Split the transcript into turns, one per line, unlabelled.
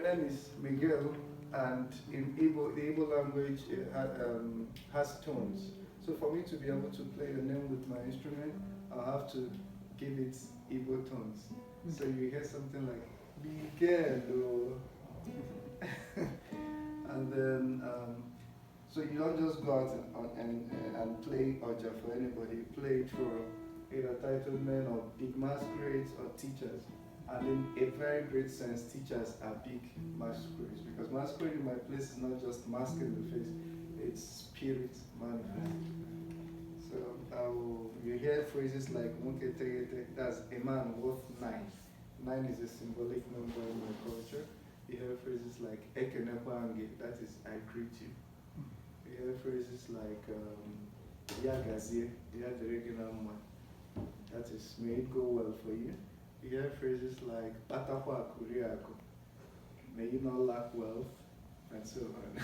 name is Miguel, and in Igbo, the Igbo language has tones. So for me to be able to play the name with my instrument, I'll have to give it Igbo tones. So you hear something like Miguel, and then so you don't just go out and play Oja for anybody. You play it for either titled men or big masquerades or teachers. And in a very great sense, teachers are big masquerades because masquerade in my place is not just mask in the face, it's spirit manifest. So you hear phrases like Munke Tegete, that's a man worth nine. Nine is a symbolic number in my culture. You hear phrases like Ekenekwange, that is I greet you. You hear phrases like Yagazie, Yadereginamwa, that is may it go well for you. You hear phrases like Patakwa Kuriako, may you not lack wealth, and so on.